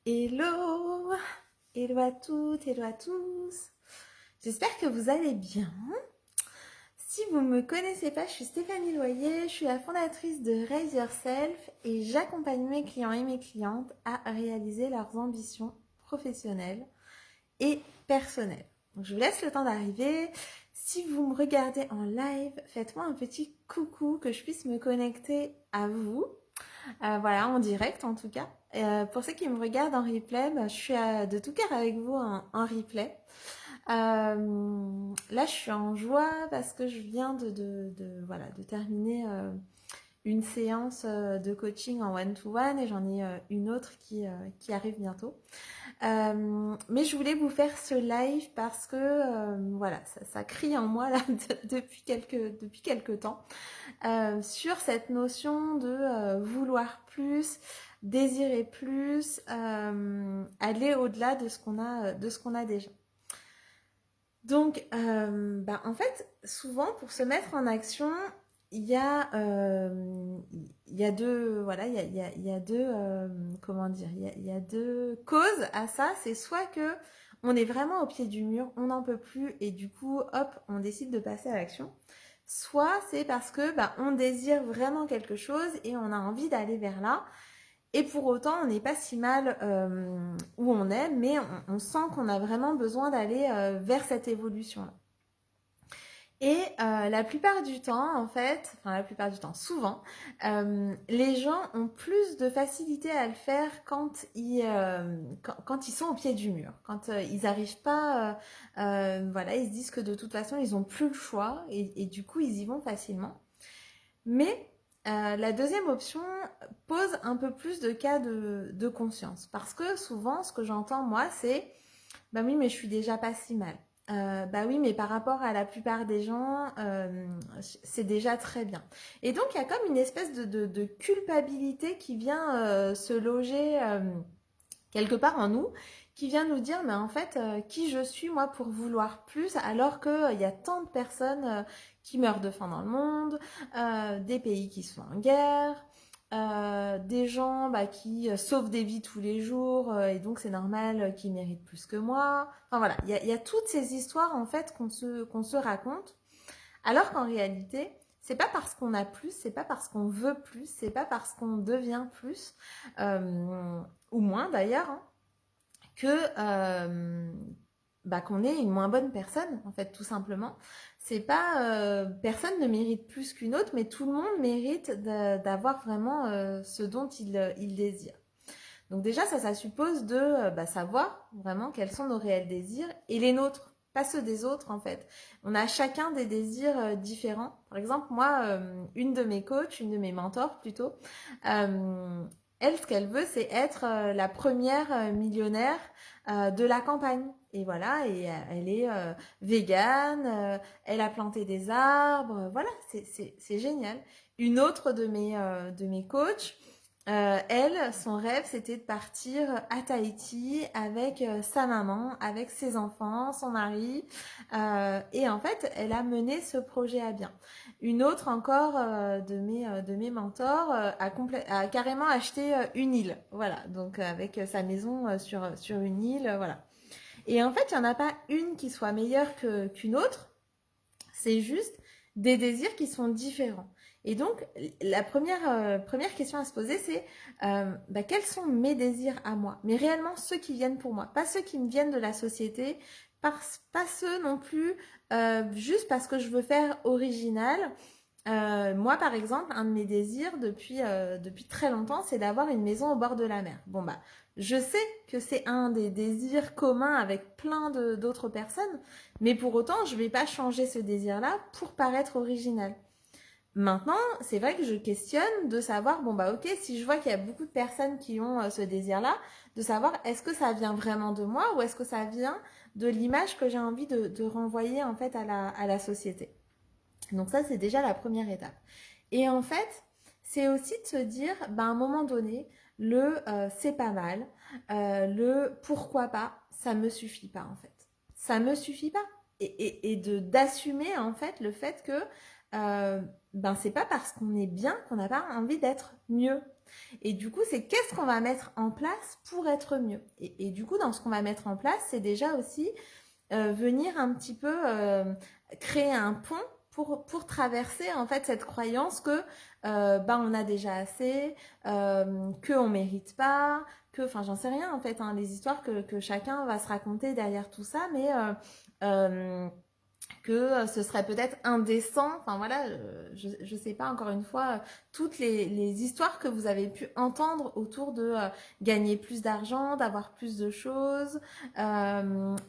Hello! Hello à toutes, hello à tous. J'espère que vous allez bien. Si vous ne me connaissez pas, je suis Stéphanie Loyer, je suis la fondatrice de Raise Yourself et j'accompagne mes clients et mes clientes à réaliser leurs ambitions professionnelles et personnelles. Donc, je vous laisse le temps d'arriver. Si vous me regardez en live, faites-moi un petit coucou que je puisse me connecter à vous. Voilà, en direct en tout cas. Pour ceux qui me regardent en replay, je suis de tout cœur avec vous en replay. Là, je suis en joie parce que je viens voilà, de terminer une séance de coaching en one-to-one et j'en ai une autre qui arrive bientôt. Mais je voulais vous faire ce live parce que voilà, ça crie en moi là depuis quelques temps sur cette notion de vouloir plus, désirer plus, aller au-delà de ce qu'on a déjà. Donc, en fait, souvent pour se mettre en action, il y a deux, voilà, il y a deux, comment dire, il y a deux causes à ça. C'est soit que on est vraiment au pied du mur, on n'en peut plus et du coup, hop, on décide de passer à l'action. Soit c'est parce que on désire vraiment quelque chose et on a envie d'aller vers là. Et pour autant, on n'est pas si mal où on est, mais on sent qu'on a vraiment besoin d'aller vers cette évolution-là. Et la plupart du temps, en fait, enfin la plupart du temps, souvent, les gens ont plus de facilité à le faire quand ils sont au pied du mur, quand ils n'arrivent pas, voilà, ils se disent que de toute façon, ils n'ont plus le choix et du coup, ils y vont facilement. Mais la deuxième option pose un peu plus de cas de conscience. Parce que souvent, ce que j'entends, moi, c'est bah oui, mais je suis déjà pas si mal. Bah oui, mais par rapport à la plupart des gens, c'est déjà très bien. Et donc, il y a comme une espèce de culpabilité qui vient se loger quelque part en nous, qui vient nous dire, mais en fait, qui je suis moi pour vouloir plus, alors qu'il y a tant de personnes qui meurent de faim dans le monde, des pays qui sont en guerre, des gens qui sauvent des vies tous les jours, et donc c'est normal qu'ils méritent plus que moi. Enfin voilà, il y a toutes ces histoires en fait qu'on se raconte, alors qu'en réalité, c'est pas parce qu'on a plus, c'est pas parce qu'on veut plus, c'est pas parce qu'on devient plus, ou moins d'ailleurs, hein, que qu'on est une moins bonne personne, en fait, tout simplement. C'est pas personne ne mérite plus qu'une autre, mais tout le monde mérite d'avoir vraiment ce dont il désire. Donc déjà, ça suppose de savoir vraiment quels sont nos réels désirs et les nôtres, pas ceux des autres en fait. On a chacun des désirs différents. Par exemple, moi, une de mes coachs, une de mes mentors plutôt, elle, ce qu'elle veut, c'est être la première millionnaire de la campagne. Et voilà, et elle est végane, elle a planté des arbres, voilà, c'est génial. Une autre de mes coachs, elle, son rêve, c'était de partir à Tahiti avec sa maman, avec ses enfants, son mari. Et en fait, elle a mené ce projet à bien. Une autre encore de mes mentors a carrément acheté une île. Voilà, donc avec sa maison sur une île, voilà. Et en fait, il n'y en a pas une qui soit meilleure qu'une autre. C'est juste des désirs qui sont différents. Et donc, la première question à se poser, c'est quels sont mes désirs à moi? Mais réellement, ceux qui viennent pour moi, pas ceux qui me viennent de la société, pas ceux non plus juste parce que je veux faire original. Moi, par exemple, un de mes désirs depuis très longtemps, c'est d'avoir une maison au bord de la mer. Bon, je sais que c'est un des désirs communs avec plein d'autres personnes, mais pour autant, je vais pas changer ce désir-là pour paraître original. Maintenant, c'est vrai que je questionne de savoir, ok, si je vois qu'il y a beaucoup de personnes qui ont ce désir-là, de savoir est-ce que ça vient vraiment de moi ou est-ce que ça vient de l'image que j'ai envie de renvoyer en fait à la société. Donc ça, c'est déjà la première étape. Et en fait, c'est aussi de se dire, à un moment donné, c'est pas mal, le pourquoi pas, ça me suffit pas en fait. Ça me suffit pas. Et d'assumer en fait le fait que c'est pas parce qu'on est bien qu'on n'a pas envie d'être mieux. Et du coup, c'est qu'est-ce qu'on va mettre en place pour être mieux. Et du coup, dans ce qu'on va mettre en place, c'est déjà aussi venir un petit peu créer un pont pour traverser en fait cette croyance que bah, on a déjà assez, qu'on mérite pas, que, enfin j'en sais rien en fait, hein, les histoires que chacun va se raconter derrière tout ça, mais que ce serait peut-être indécent, enfin voilà, je sais pas, encore une fois, toutes les histoires que vous avez pu entendre autour de gagner plus d'argent, d'avoir plus de choses,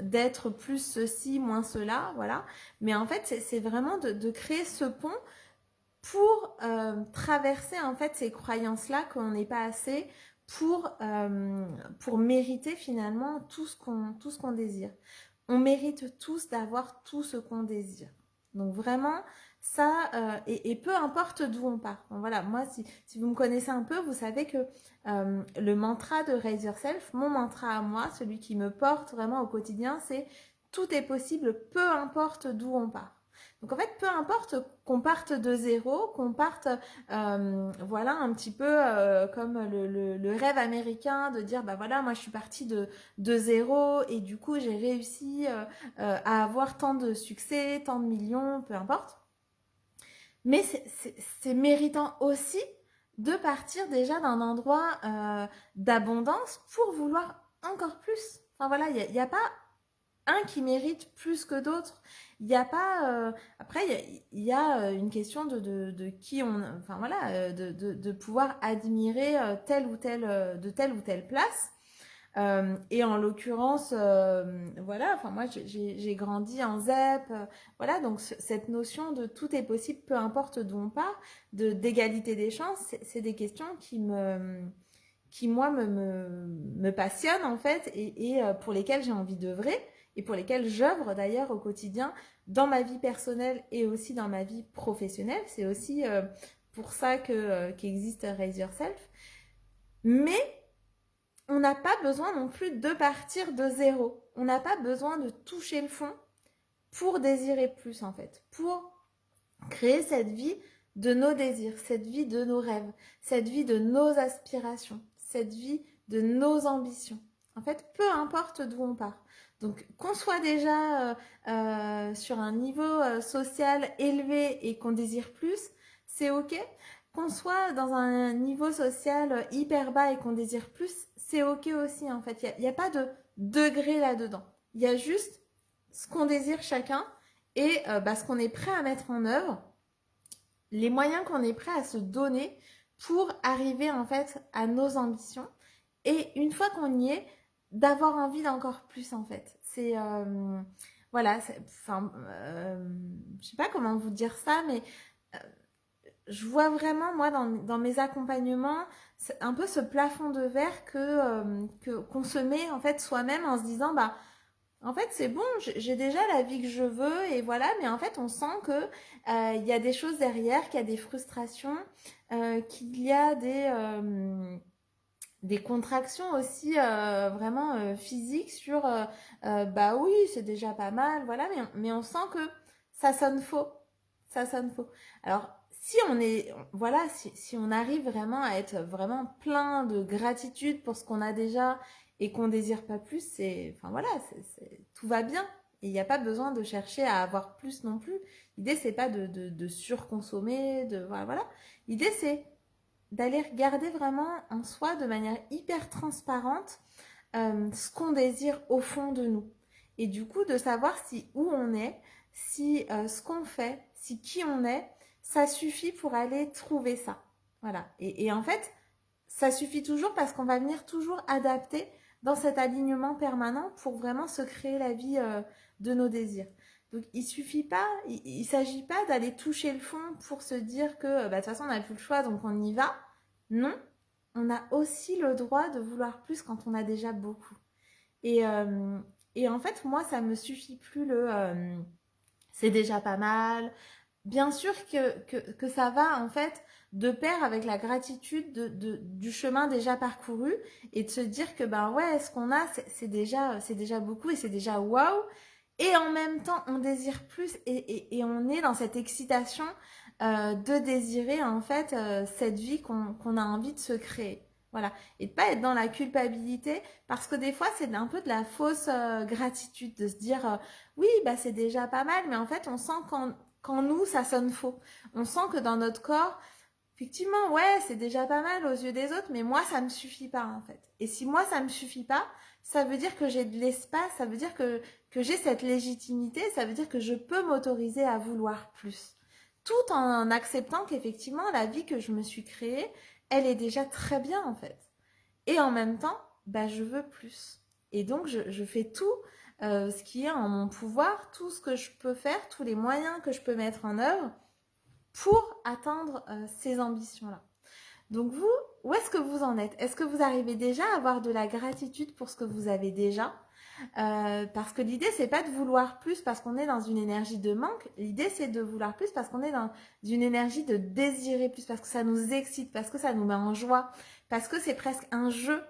d'être plus ceci, moins cela, voilà. Mais en fait, c'est vraiment de créer ce pont pour traverser en fait ces croyances-là qu'on n'est pas assez pour mériter finalement tout ce qu'on désire. On mérite tous d'avoir tout ce qu'on désire. Donc vraiment, ça, et peu importe d'où on part. Bon, voilà, moi, si vous me connaissez un peu, vous savez que le mantra de Raise Yourself, mon mantra à moi, celui qui me porte vraiment au quotidien, c'est tout est possible, peu importe d'où on part. Donc en fait, peu importe qu'on parte de zéro, qu'on parte, voilà, un petit peu comme le rêve américain de dire, bah voilà, moi je suis partie de zéro et du coup j'ai réussi à avoir tant de succès, tant de millions, peu importe. Mais c'est méritant aussi de partir déjà d'un endroit d'abondance pour vouloir encore plus. Enfin voilà, il y a pas un qui mérite plus que d'autres. Il n'y a pas. Après, il y a une question de qui on. Enfin voilà, de pouvoir admirer de telle ou telle place. Et en l'occurrence, voilà, enfin moi j'ai grandi en ZEP, voilà, donc cette notion de tout est possible, peu importe d'où on part, d'égalité des chances, c'est des questions qui moi me passionnent en fait et pour lesquelles j'ai envie d'œuvrer et pour lesquelles j'œuvre d'ailleurs au quotidien dans ma vie personnelle et aussi dans ma vie professionnelle. C'est aussi pour ça qu'existe Raise Yourself. Mais on n'a pas besoin non plus de partir de zéro. On n'a pas besoin de toucher le fond pour désirer plus en fait, pour créer cette vie de nos désirs, cette vie de nos rêves, cette vie de nos aspirations, cette vie de nos ambitions. En fait, peu importe d'où on part. Donc, qu'on soit déjà sur un niveau social élevé et qu'on désire plus, c'est ok. Qu'on soit dans un niveau social hyper bas et qu'on désire plus, c'est ok aussi. En fait, il n'y a pas de degré là-dedans. Il y a juste ce qu'on désire chacun et ce qu'on est prêt à mettre en œuvre, les moyens qu'on est prêt à se donner pour arriver en fait à nos ambitions. Et une fois qu'on y est, d'avoir envie d'encore plus en fait. C'est voilà, enfin, je sais pas comment vous dire ça, mais je vois vraiment moi dans mes accompagnements un peu ce plafond de verre qu'on se met en fait soi-même en se disant bah en fait, c'est bon, j'ai déjà la vie que je veux et voilà, mais en fait, on sent que il y a des choses derrière, qu'il y a des frustrations, qu'il y a des contractions aussi vraiment physiques sur bah oui, c'est déjà pas mal, voilà, mais on sent que ça sonne faux. Ça sonne faux. Alors, si on est, voilà, si on arrive vraiment à être vraiment plein de gratitude pour ce qu'on a déjà et qu'on désire pas plus, enfin voilà, tout va bien. Et il n'y a pas besoin de chercher à avoir plus non plus. L'idée, c'est pas de surconsommer, voilà, voilà. L'idée, c'est d'aller regarder vraiment en soi de manière hyper transparente ce qu'on désire au fond de nous. Et du coup, de savoir si où on est, si ce qu'on fait, si qui on est, ça suffit pour aller trouver ça. Voilà. Et en fait, ça suffit toujours parce qu'on va venir toujours adapter dans cet alignement permanent pour vraiment se créer la vie de nos désirs. Donc il s'agit pas d'aller toucher le fond pour se dire que de toute façon on n'a plus le choix donc on y va. Non, on a aussi le droit de vouloir plus quand on a déjà beaucoup. Et, euh, et en fait, moi, ça me suffit plus c'est déjà pas mal. Bien sûr que ça va en fait de pair avec la gratitude du chemin déjà parcouru et de se dire que ben ouais, ce qu'on a, c'est déjà beaucoup et c'est déjà waouh. Et en même temps, on désire plus et on est dans cette excitation de désirer en fait cette vie qu'on a envie de se créer. Voilà. Et de pas être dans la culpabilité, parce que des fois c'est un peu de la fausse gratitude, de se dire oui, bah c'est déjà pas mal, mais en fait on sent qu'en nous ça sonne faux. On sent que dans notre corps, effectivement, ouais, c'est déjà pas mal aux yeux des autres, mais moi, ça me suffit pas, en fait. Et si moi, ça me suffit pas, ça veut dire que j'ai de l'espace, ça veut dire que j'ai cette légitimité, ça veut dire que je peux m'autoriser à vouloir plus. Tout en acceptant qu'effectivement, la vie que je me suis créée, elle est déjà très bien, en fait. Et en même temps, bah, je veux plus. Et donc, je fais tout ce qui est en mon pouvoir, tout ce que je peux faire, tous les moyens que je peux mettre en œuvre pour atteindre ces ambitions-là. Donc vous, où est-ce que vous en êtes? Est-ce que vous arrivez déjà à avoir de la gratitude pour ce que vous avez déjà? Parce que l'idée, c'est pas de vouloir plus parce qu'on est dans une énergie de manque. L'idée, c'est de vouloir plus parce qu'on est dans une énergie de désirer plus, parce que ça nous excite, parce que ça nous met en joie, parce que c'est presque un jeu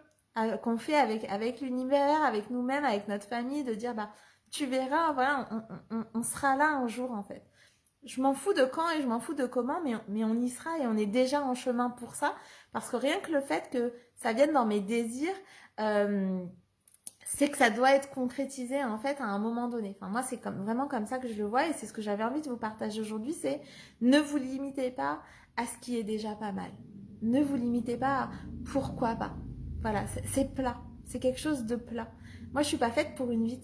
qu'on fait avec l'univers, avec nous-mêmes, avec notre famille, de dire, bah, tu verras, voilà, on sera là un jour, en fait. Je m'en fous de quand et je m'en fous de comment, mais on y sera et on est déjà en chemin pour ça. Parce que rien que le fait que ça vienne dans mes désirs, euh, c'est que ça doit être concrétisé en fait à un moment donné. Enfin, moi, c'est vraiment comme ça que je le vois et c'est ce que j'avais envie de vous partager aujourd'hui, c'est ne vous limitez pas à ce qui est déjà pas mal. Ne vous limitez pas à pourquoi pas. Voilà, c'est plat. C'est quelque chose de plat. Moi, je suis pas faite pour une vie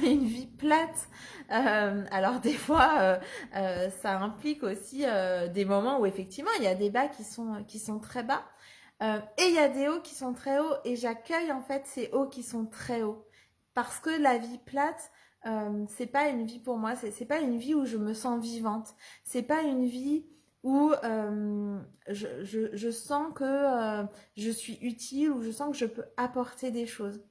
une vie plate. Alors des fois, ça implique aussi des moments où effectivement il y a des bas qui sont très bas. Et il y a des hauts qui sont très hauts et j'accueille en fait ces hauts qui sont très hauts. Parce que la vie plate, c'est pas une vie pour moi, c'est pas une vie où je me sens vivante. C'est pas une vie où je sens que je suis utile, où je sens que je peux apporter des choses.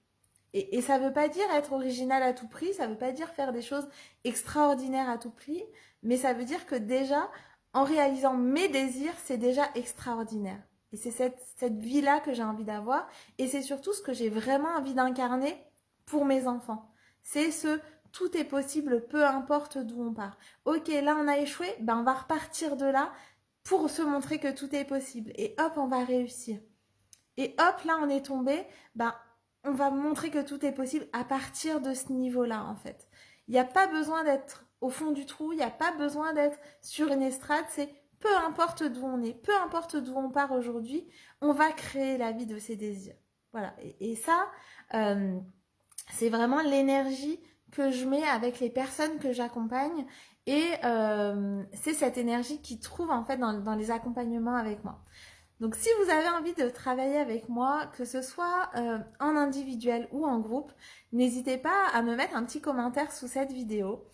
Et ça veut pas dire être original à tout prix, ça veut pas dire faire des choses extraordinaires à tout prix, mais ça veut dire que déjà, en réalisant mes désirs, c'est déjà extraordinaire. Et c'est cette vie-là que j'ai envie d'avoir, et c'est surtout ce que j'ai vraiment envie d'incarner pour mes enfants. C'est ce tout est possible, peu importe d'où on part. Ok, là on a échoué, ben on va repartir de là pour se montrer que tout est possible. Et hop, on va réussir. Et hop, là on est tombé, ben on va montrer que tout est possible à partir de ce niveau-là, en fait. Il n'y a pas besoin d'être au fond du trou, il n'y a pas besoin d'être sur une estrade, c'est peu importe d'où on est, peu importe d'où on part aujourd'hui, on va créer la vie de ses désirs. Voilà. Et ça, euh, c'est vraiment l'énergie que je mets avec les personnes que j'accompagne et c'est cette énergie qu'ils trouvent en fait dans les accompagnements avec moi. Donc si vous avez envie de travailler avec moi, que ce soit en individuel ou en groupe, n'hésitez pas à me mettre un petit commentaire sous cette vidéo.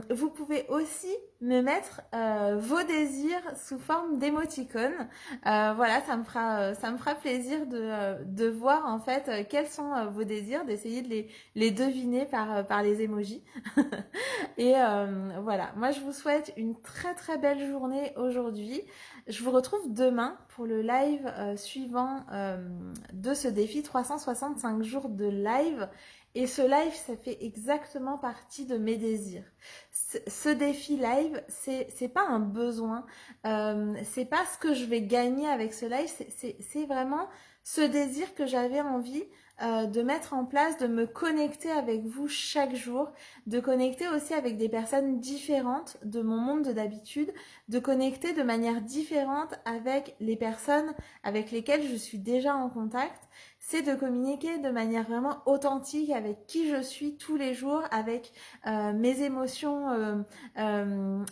Vous pouvez aussi me mettre vos désirs sous forme d'émoticônes. Voilà, ça me fera plaisir de voir en fait quels sont vos désirs, d'essayer de les deviner par les emojis. Et voilà, moi je vous souhaite une très très belle journée aujourd'hui. Je vous retrouve demain pour le live suivant de ce défi 365 jours de live. Et ce live, ça fait exactement partie de mes désirs. Ce défi live, c'est pas un besoin, c'est pas ce que je vais gagner avec ce live, c'est vraiment ce désir que j'avais envie de mettre en place, de me connecter avec vous chaque jour, de connecter aussi avec des personnes différentes de mon monde d'habitude, de connecter de manière différente avec les personnes avec lesquelles je suis déjà en contact. C'est de communiquer de manière vraiment authentique avec qui je suis tous les jours, avec mes émotions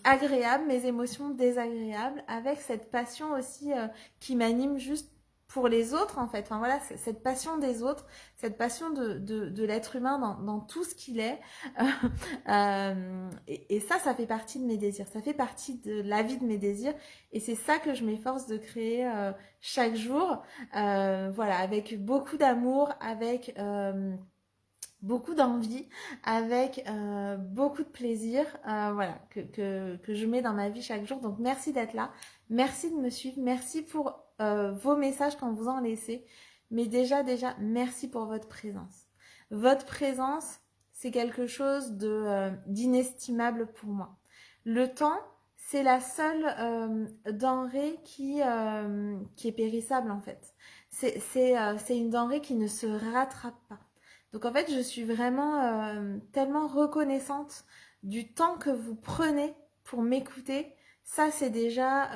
agréables, mes émotions désagréables, avec cette passion aussi qui m'anime juste pour les autres en fait. Enfin voilà, cette passion des autres, cette passion de l'être humain dans tout ce qu'il est. Et ça fait partie de mes désirs, ça fait partie de la vie de mes désirs. Et c'est ça que je m'efforce de créer chaque jour. Voilà, avec beaucoup d'amour, avec beaucoup d'envie, avec beaucoup de plaisir, voilà, que je mets dans ma vie chaque jour. Donc merci d'être là, merci de me suivre, merci pour vos messages quand vous en laissez. Mais déjà, merci pour votre présence. Votre présence, c'est quelque chose d'inestimable pour moi. Le temps, c'est la seule denrée qui est périssable en fait. C'est une denrée qui ne se rattrape pas. Donc en fait, je suis vraiment tellement reconnaissante du temps que vous prenez pour m'écouter. Ça, c'est déjà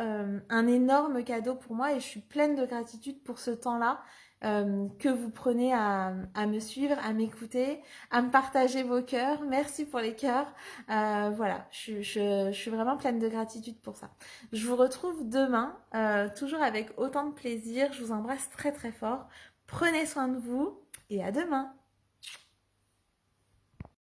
un énorme cadeau pour moi et je suis pleine de gratitude pour ce temps-là que vous prenez à me suivre, à m'écouter, à me partager vos cœurs. Merci pour les cœurs. Voilà, je suis vraiment pleine de gratitude pour ça. Je vous retrouve demain, toujours avec autant de plaisir. Je vous embrasse très très fort. Prenez soin de vous et à demain.